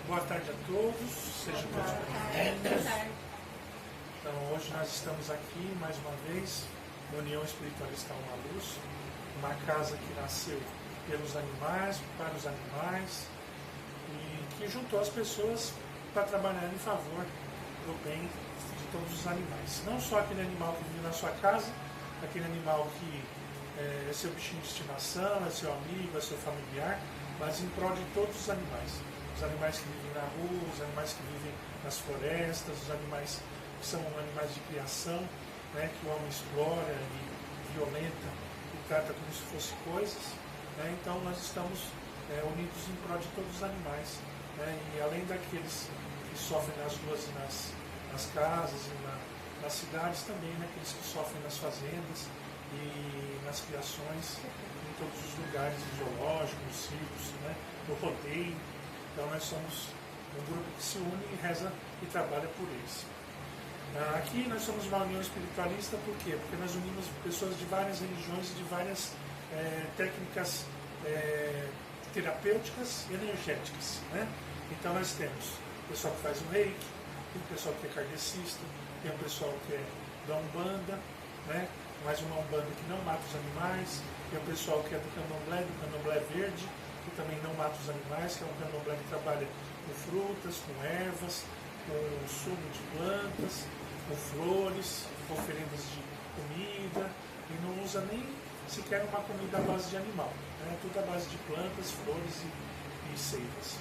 Boa tarde a todos, sejam todos bem-vindos. Então, hoje nós estamos aqui mais uma vez, na União Espiritualista Uma Luz, uma casa que nasceu pelos animais, para os animais, e que juntou as pessoas para trabalhar em favor do bem de todos os animais. Não só aquele animal que vive na sua casa, aquele animal que é seu bichinho de estimação, é seu amigo, é seu familiar, mas em prol de todos os animais. Os animais que vivem na rua, os animais que vivem nas florestas, os animais que são animais de criação, né, que o homem explora e violenta e trata como se fossem coisas. Né? Então nós estamos unidos em prol de todos os animais. Né? E além daqueles que sofrem nas ruas e nas casas e nas cidades, também aqueles que sofrem nas fazendas e nas criações, em todos os lugares, no zoológico, nos circos, né? No rodeio. Então nós somos um grupo que se une e reza e trabalha por eles. Aqui nós somos uma união espiritualista, por quê? Porque nós unimos pessoas de várias religiões e de várias técnicas terapêuticas e energéticas. Né? Então nós temos o pessoal que faz o reiki, tem o pessoal que é kardecista, tem o pessoal que é da Umbanda, né? Mais uma Umbanda que não mata os animais, tem o pessoal que é do Candomblé verde, que também não mata os animais, que é um candomblé que trabalha com frutas, com ervas, com sumo de plantas, com flores, com oferendas de comida, e não usa nem sequer uma comida à base de animal, né? Tudo à base de plantas, flores e seivas.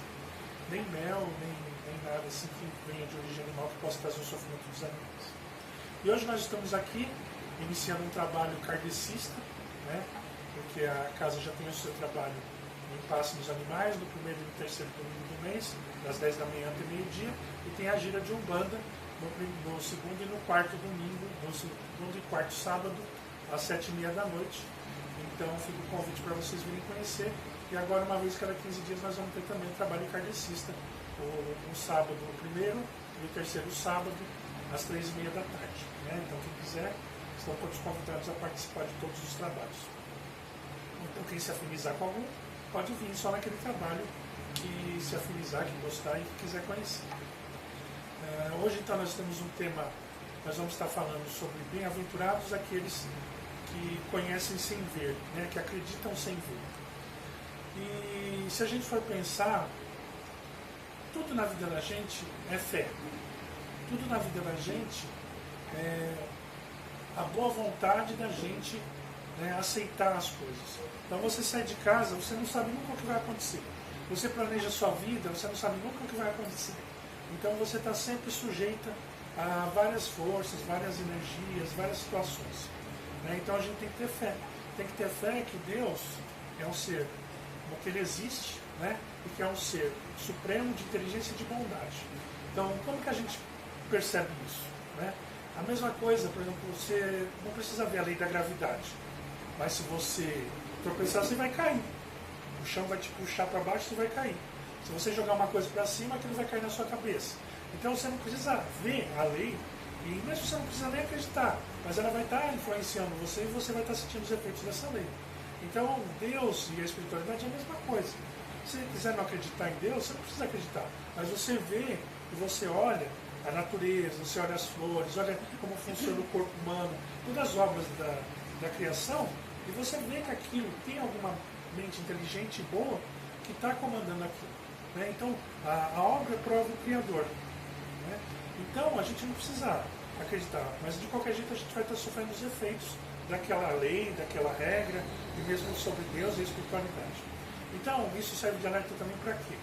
Nem mel, nem nada assim que venha de origem animal que possa trazer o sofrimento dos animais. E hoje nós estamos aqui iniciando um trabalho kardecista, né? Porque a casa já tem o seu trabalho em passe dos animais, no primeiro e no terceiro domingo do mês, das 10 da manhã até meio-dia, e tem a gira de Umbanda no segundo e no quarto domingo, no segundo e quarto sábado, às 7h30 da noite. Então fica o convite para vocês virem conhecer. E agora, uma vez cada 15 dias, nós vamos ter também o trabalho kardecista, o sábado no primeiro e o terceiro sábado, às 3h30 da tarde. Né? Então quem quiser, estão todos convidados a participar de todos os trabalhos. Então quem se afinizar com algum, pode vir só naquele trabalho que se afinizar, que gostar e que quiser conhecer. Hoje então nós temos um tema, nós vamos estar falando sobre bem-aventurados aqueles que conhecem sem ver, né, que acreditam sem ver. E se a gente for pensar, tudo na vida da gente é fé. Tudo na vida da gente é a boa vontade da gente, né, aceitar as coisas. Então você sai de casa, você não sabe nunca o que vai acontecer. Você planeja a sua vida, você não sabe nunca o que vai acontecer. Então você está sempre sujeita a várias forças, várias energias, várias situações. Né? Então a gente tem que ter fé. Tem que ter fé que Deus é um ser, que ele existe, né? E que é um ser supremo de inteligência e de bondade. Então como que a gente percebe isso? Né? A mesma coisa, por exemplo, você não precisa ver a lei da gravidade. Mas se você tropeçar, você vai cair. O chão vai te puxar para baixo, você vai cair. Se você jogar uma coisa para cima, aquilo vai cair na sua cabeça. Então você não precisa ver a lei, e mesmo você não precisa nem acreditar, mas ela vai estar influenciando você e você vai estar sentindo os efeitos dessa lei. Então Deus e a espiritualidade é a mesma coisa. Se você quiser não acreditar em Deus, você não precisa acreditar. Mas você vê e você olha a natureza, você olha as flores, olha como funciona o corpo humano, todas as obras da criação, e você vê que aquilo tem alguma mente inteligente e boa que está comandando aquilo. Né? Então, a obra prova o Criador. Né? Então, a gente não precisa acreditar, mas de qualquer jeito a gente vai estar sofrendo os efeitos daquela lei, daquela regra, e mesmo sobre Deus e a espiritualidade. Então, isso serve de alerta também para quê?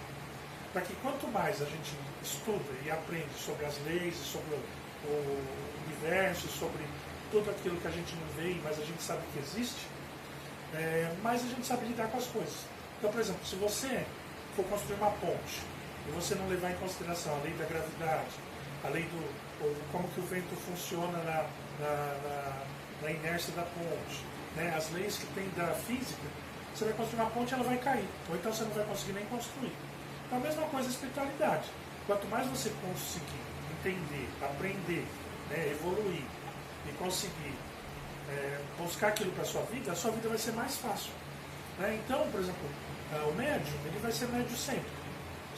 Para que quanto mais a gente estuda e aprende sobre as leis, sobre o universo, sobre tudo aquilo que a gente não vê, mas a gente sabe que existe, mais a gente sabe lidar com as coisas. Então, por exemplo, se você for construir uma ponte e você não levar em consideração a lei da gravidade, a lei como que o vento funciona na inércia da ponte, né, as leis que tem da física, você vai construir uma ponte e ela vai cair, ou então você não vai conseguir nem construir. Então a mesma coisa a espiritualidade. Quanto mais você conseguir entender, aprender, né, evoluir e conseguir buscar aquilo para a sua vida vai ser mais fácil. Né? Então, por exemplo, o médium, ele vai ser médium sempre.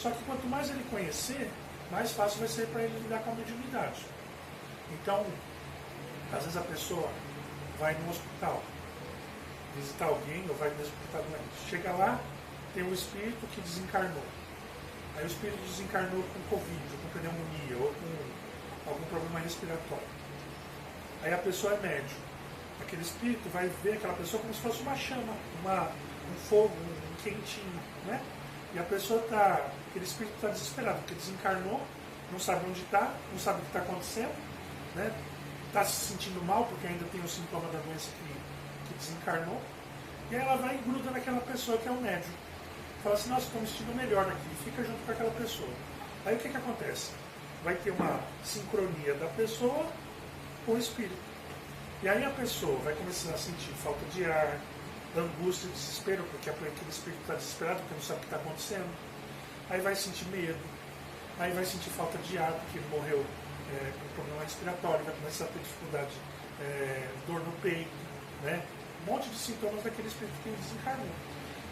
Só que quanto mais ele conhecer, mais fácil vai ser para ele lidar com a mediunidade. Então, às vezes a pessoa vai no hospital visitar alguém ou vai no hospital doente. Chega lá, tem um espírito que desencarnou. Aí o espírito desencarnou com Covid, ou com pneumonia, ou com algum problema respiratório. Aí a pessoa é médium. Aquele espírito vai ver aquela pessoa como se fosse uma chama, um fogo, um quentinho, né? E a pessoa está, aquele espírito está desesperado, porque desencarnou, não sabe onde está, não sabe o que está acontecendo, né? Está se sentindo mal porque ainda tem o sintoma da doença que desencarnou. E aí ela vai e gruda naquela pessoa que é o médium. Fala assim, nossa, estou me sentindo melhor aqui, fica junto com aquela pessoa. Aí o que acontece? Vai ter uma sincronia da pessoa com o espírito. E aí a pessoa vai começar a sentir falta de ar, angústia, desespero, porque aquele espírito está desesperado, porque não sabe o que está acontecendo. Aí vai sentir medo, aí vai sentir falta de ar, porque ele morreu com problema respiratório, vai começar a ter dificuldade, dor no peito, né? Um monte de sintomas daquele espírito que desencarnou.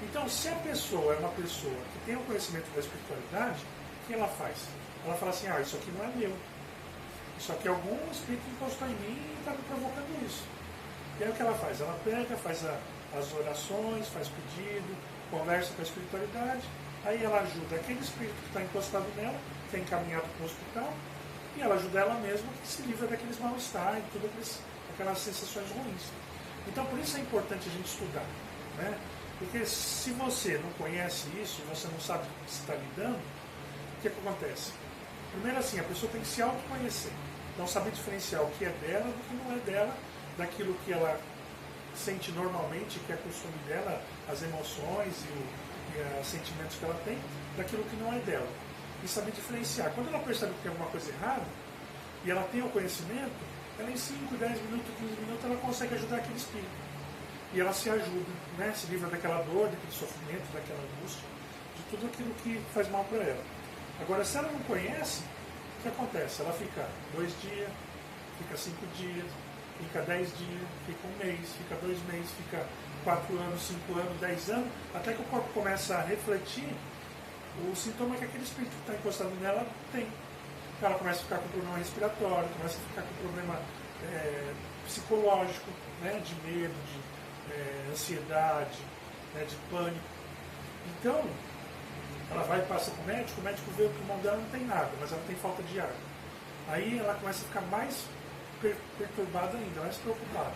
Então, se a pessoa é uma pessoa que tem o conhecimento da espiritualidade, o que ela faz? Ela fala assim, isso aqui não é meu. Isso aqui é algum espírito que encostou em mim e está me provocando isso. E aí o que ela faz? Ela pega, faz as orações, faz pedido, conversa com a espiritualidade, aí ela ajuda aquele espírito que está encostado nela, que é encaminhado para o hospital, e ela ajuda ela mesma que se livra daqueles mal-estar e todas aquelas sensações ruins. Então, por isso é importante a gente estudar, né? Porque se você não conhece isso, você não sabe o que está lidando, o que acontece? Primeiro assim, a pessoa tem que se autoconhecer. Então, saber diferenciar o que é dela do que não é dela, daquilo que ela sente normalmente, que é costume dela, as emoções e os sentimentos que ela tem, daquilo que não é dela. E saber diferenciar. Quando ela percebe que tem alguma coisa errada, e ela tem o conhecimento, ela em 5, 10 minutos, 15 minutos, ela consegue ajudar aquele espírito. E ela se ajuda, né? Se livra daquela dor, daquele sofrimento, daquela angústia, de tudo aquilo que faz mal para ela. Agora, se ela não conhece, o que acontece? Ela fica 2 dias, fica 5 dias, fica 10 dias, fica 1 mês, fica 2 meses, fica 4 anos, 5 anos, 10 anos, até que o corpo começa a refletir o sintoma que aquele espírito que está encostado nela tem. Ela começa a ficar com problema respiratório, começa a ficar com problema psicológico, né, de medo, de ansiedade, né, de pânico. Então, ela vai e passa para o médico vê que o pulmão dela não tem nada, mas ela tem falta de ar. Aí ela começa a ficar mais perturbada ainda, mais preocupada.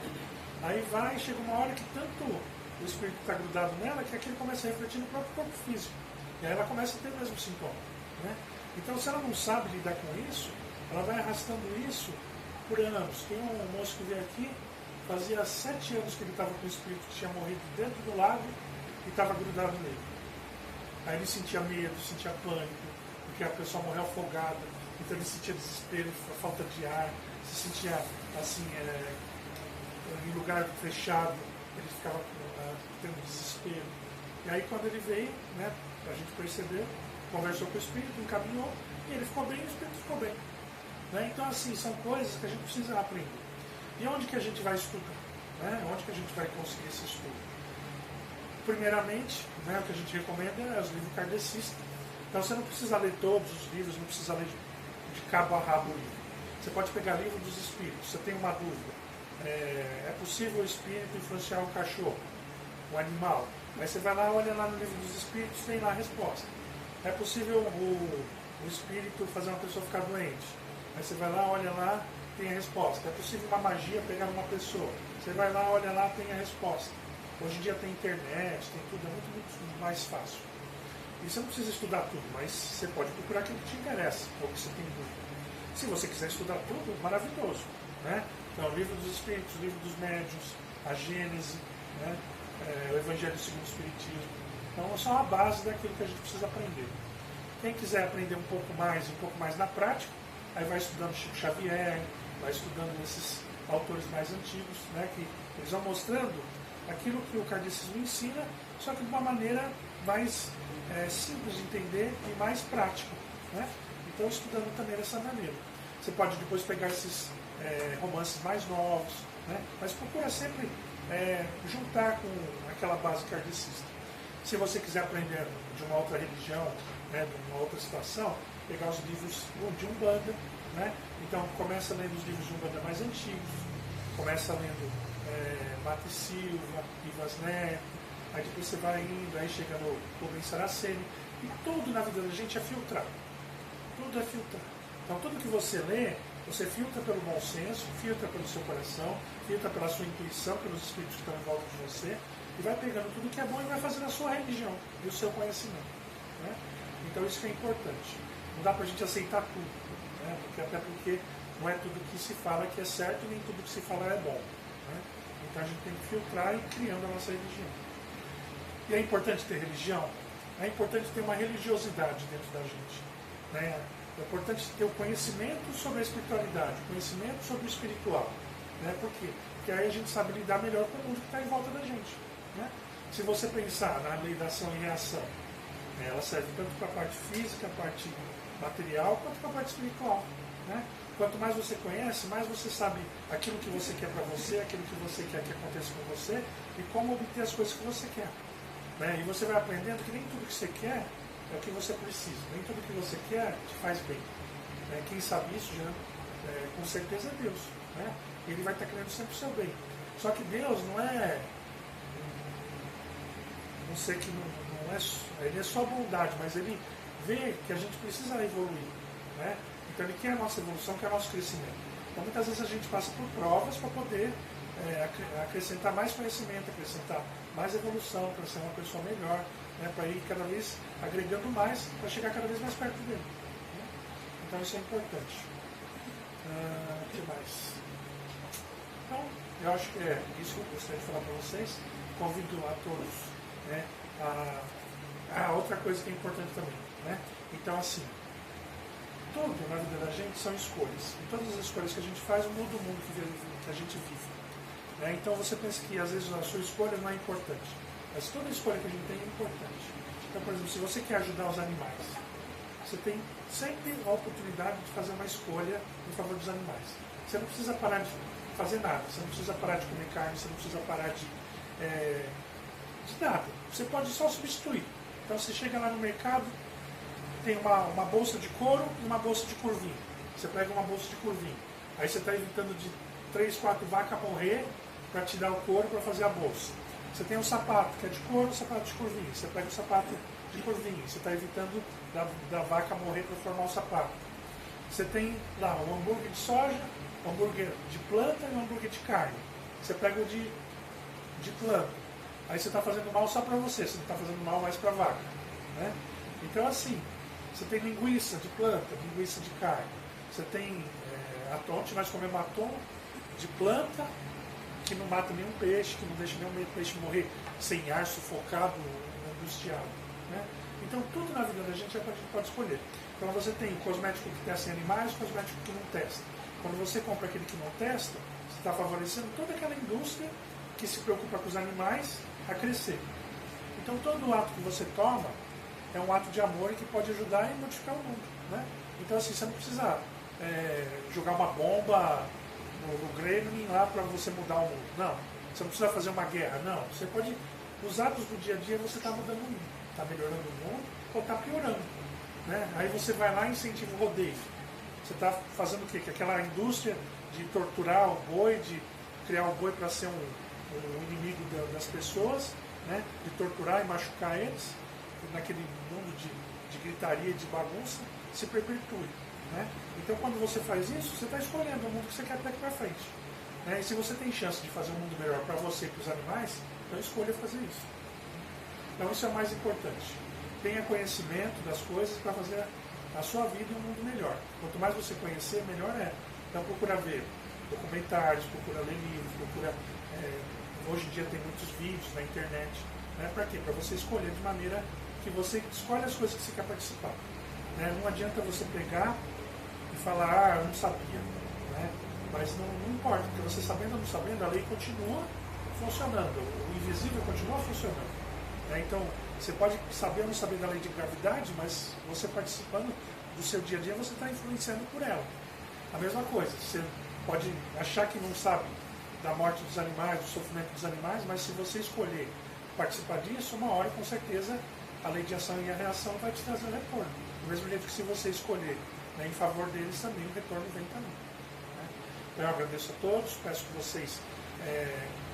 Aí vai, chega uma hora que tanto o espírito está grudado nela, que aquilo começa a refletir no próprio corpo físico. E aí ela começa a ter o mesmo sintoma, né? Então, se ela não sabe lidar com isso, ela vai arrastando isso por anos. Tem um moço que veio aqui, fazia 7 anos que ele estava com o espírito que tinha morrido dentro do lago e estava grudado nele. Aí ele sentia medo, sentia pânico, porque a pessoa morreu afogada, então ele sentia desespero, falta de ar, se sentia assim, em lugar fechado, ele ficava tendo desespero. E aí quando ele veio, né, a gente percebeu, conversou com o espírito, encaminhou, e ele ficou bem e o espírito ficou bem. Né? Então assim, são coisas que a gente precisa aprender. E onde que a gente vai estudar? Né? Onde que a gente vai conseguir esse estudo? Primeiramente, né, o que a gente recomenda é os livros kardecistas. Então você não precisa ler todos os livros, não precisa ler de cabo a rabo o livro. Você pode pegar livro dos espíritos, você tem uma dúvida. É possível o espírito influenciar o cachorro, o animal? Aí você vai lá, olha lá no livro dos espíritos, tem lá a resposta. É possível o espírito fazer uma pessoa ficar doente? Aí você vai lá, olha lá, tem a resposta. É possível uma magia pegar uma pessoa? Você vai lá, olha lá, tem a resposta. Hoje em dia tem internet, tem tudo, é muito mais fácil. E você não precisa estudar tudo, mas você pode procurar aquilo que te interessa, ou que você tem dúvida. Se você quiser estudar tudo, maravilhoso. Né? Então, o livro dos Espíritos, o livro dos Médiuns, a Gênese, né? O Evangelho segundo o Espiritismo. Então, são a base daquilo que a gente precisa aprender. Quem quiser aprender um pouco mais na prática, aí vai estudando Chico Xavier, vai estudando esses autores mais antigos, né? Que eles vão mostrando aquilo que o kardecismo ensina, só que de uma maneira mais simples de entender e mais prática. Né? Então, estudando também dessa maneira. Você pode depois pegar esses romances mais novos, né? Mas procura sempre juntar com aquela base kardecista. Se você quiser aprender de uma outra religião, né, de uma outra situação, pegar os livros de Umbanda, né? Então começa lendo os livros de Umbanda mais antigos, começa lendo Mate Silva, Ivas Neto, aí depois você vai indo, aí chega no Rubens Saraceni, e tudo na vida da gente é filtrado. Tudo é filtrado. Então tudo que você lê, você filtra pelo bom senso, filtra pelo seu coração, filtra pela sua intuição, pelos espíritos que estão em volta de você, e vai pegando tudo que é bom e vai fazendo a sua religião e o seu conhecimento. Né? Então isso que é importante. Não dá pra gente aceitar tudo, né? Até porque não é tudo que se fala que é certo e nem tudo que se fala é bom. Né? Então a gente tem que filtrar e ir criando a nossa religião. E é importante ter religião? É importante ter uma religiosidade dentro da gente. Né? É importante ter o conhecimento sobre a espiritualidade, o conhecimento sobre o espiritual. Né? Por quê? Porque aí a gente sabe lidar melhor com o mundo que está em volta da gente. Né? Se você pensar na lei da ação e reação, ela serve tanto para a parte física, a parte material, quanto para a parte espiritual. Né? Quanto mais você conhece, mais você sabe aquilo que você quer para você, aquilo que você quer que aconteça com você e como obter as coisas que você quer. Né? E você vai aprendendo que nem tudo que você quer é o que você precisa, nem tudo que você quer te faz bem. Quem sabe isso já, com certeza é Deus. Né? Ele vai estar querendo sempre o seu bem. Só que Deus não é. Não sei que não é. Ele é só bondade, mas ele vê que a gente precisa evoluir. Né? Então ele quer a nossa evolução, quer o nosso crescimento. Então muitas vezes a gente passa por provas para poder acrescentar mais conhecimento, acrescentar mais evolução, para ser uma pessoa melhor, né? Para ir cada vez agregando mais, para chegar cada vez mais perto dele. Né? Então isso é importante. O que mais? Então, eu acho que é isso que eu gostaria de falar para vocês. Convido a todos. Né? Outra coisa que é importante também. Né? Então, assim, tudo na vida da gente são escolhas. E todas as escolhas que a gente faz muda o mundo que a gente vive. Né? Então você pensa que às vezes a sua escolha não é importante. Mas toda escolha que a gente tem é importante. Então, por exemplo, se você quer ajudar os animais, você tem sempre a oportunidade de fazer uma escolha em favor dos animais. Você não precisa parar de fazer nada, você não precisa parar de comer carne, você não precisa parar de nada. Você pode só substituir. Então você chega lá no mercado, tem uma bolsa de couro e uma bolsa de curvinho. Você pega uma bolsa de curvinho. Aí você está evitando de 3, 4 vacas morrer para te dar o couro para fazer a bolsa. Você tem um sapato que é de couro e um sapato de curvinho. Você pega o sapato de curvinho. Você está evitando da vaca morrer para formar o sapato. Você tem lá um hambúrguer de soja, um hambúrguer de planta e um hambúrguer de carne. Você pega o de planta. Aí você está fazendo mal só para você não está fazendo mal mais para a vaca. Né? Então assim, você tem linguiça de planta, linguiça de carne. Você tem atum, nós comemos atum de planta, que não mata nenhum peixe, que não deixa nenhum peixe morrer sem ar, sufocado, angustiado. Né? Então tudo na vida da gente a gente pode escolher. Então você tem cosmético que testa em animais, cosmético que não testa. Quando você compra aquele que não testa, você está favorecendo toda aquela indústria que se preocupa com os animais a crescer. Então todo ato que você toma é um ato de amor que pode ajudar e modificar o mundo. Né? Então assim, você não precisa jogar uma bomba no Grêmio lá para você mudar o mundo. Não. Você não precisa fazer uma guerra. Não. Você pode, os atos do dia a dia você está mudando o mundo. Está melhorando o mundo ou está piorando. Né? Aí você vai lá e incentiva o rodeio. Você está fazendo o quê? Que aquela indústria de torturar o boi, de criar o boi para ser um inimigo das pessoas, né? De torturar e machucar eles, naquele mundo de gritaria e de bagunça, se perpetue. Né? Então quando você faz isso, você está escolhendo o mundo que você quer daqui para frente. Né? E se você tem chance de fazer um mundo melhor para você e para os animais, então escolha fazer isso. Então isso é o mais importante. Tenha conhecimento das coisas para fazer a sua vida um mundo melhor. Quanto mais você conhecer, melhor é. Então procura ver documentários, procura ler livros, procura... hoje em dia tem muitos vídeos na internet. Né? Para quê? Para você escolher de maneira que você escolhe as coisas que você quer participar. Né? Não adianta você pegar e falar, eu não sabia. Né? Mas não importa, porque você sabendo ou não sabendo, a lei continua funcionando, o invisível continua funcionando. Né? Então, você pode saber ou não saber da lei de gravidade, mas você participando do seu dia a dia, você está influenciando por ela. A mesma coisa, você pode achar que não sabe da morte dos animais, do sofrimento dos animais, mas se você escolher participar disso, uma hora com certeza a lei de ação e a reação vai te trazer o retorno. Do mesmo jeito que se você escolher, né, em favor deles também, o retorno vem também. Né? Então eu agradeço a todos, peço que vocês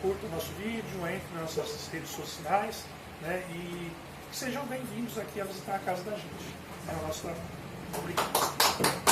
curtam o nosso vídeo, entrem nas nossas redes sociais, né, e sejam bem-vindos aqui a visitar a casa da gente. É o nosso trabalho. Obrigado.